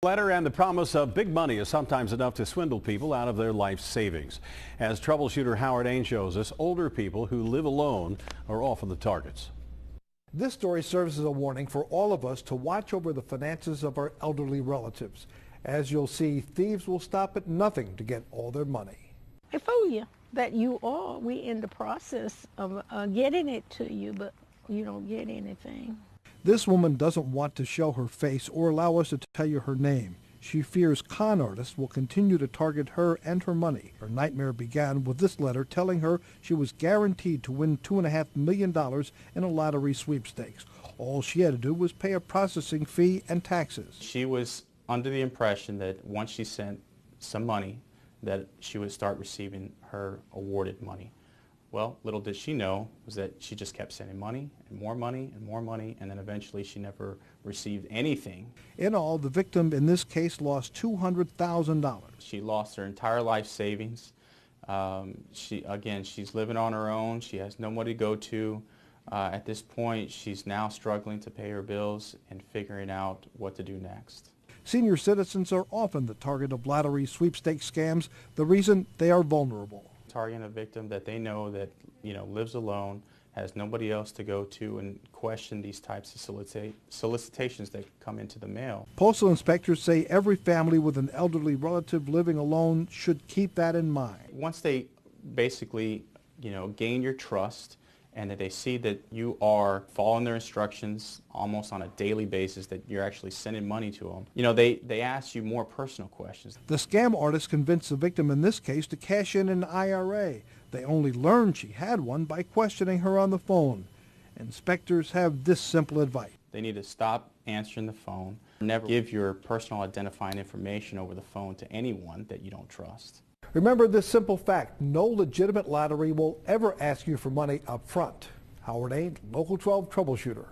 Letter and the promise of big money is sometimes enough to swindle people out of their life savings. As troubleshooter Howard Ain shows us, older people who live alone are often the targets. This story serves as a warning for all of us to watch over the finances of our elderly relatives. As you'll see, thieves will stop at nothing to get all their money. They fool you that we in the process of getting it to you, but you don't get anything. This woman doesn't want to show her face or allow us to tell you her name. She fears con artists will continue to target her and her money. Her nightmare began with this letter telling her she was guaranteed to win $2.5 million in a lottery sweepstakes. All she had to do was pay a processing fee and taxes. She was under the impression that once she sent some money, that she would start receiving her awarded money. Well, little did she know was that she just kept sending money and more money and more money, and then eventually she never received anything. In all, the victim in this case lost $200,000. She lost her entire life savings. She's living on her own. She has nobody to go to. At this point, she's now struggling to pay her bills and figuring out what to do next. Senior citizens are often the target of lottery sweepstakes scams. The reason, they are vulnerable. Targeting a victim that they know that lives alone, has nobody else to go to, and question these types of solicitations that come into the mail. Postal inspectors say every family with an elderly relative living alone should keep that in mind. Once they basically gain your trust, and that they see that you are following their instructions almost on a daily basis, that you're actually sending money to them, they ask you more personal questions. The scam artist convinced the victim in this case to cash in an IRA. They only learned she had one by questioning her on the phone. Inspectors have this simple advice. They need to stop answering the phone. Never give your personal identifying information over the phone to anyone that you don't trust. Remember this simple fact: no legitimate lottery will ever ask you for money up front. Howard Ain, Local 12 Troubleshooter.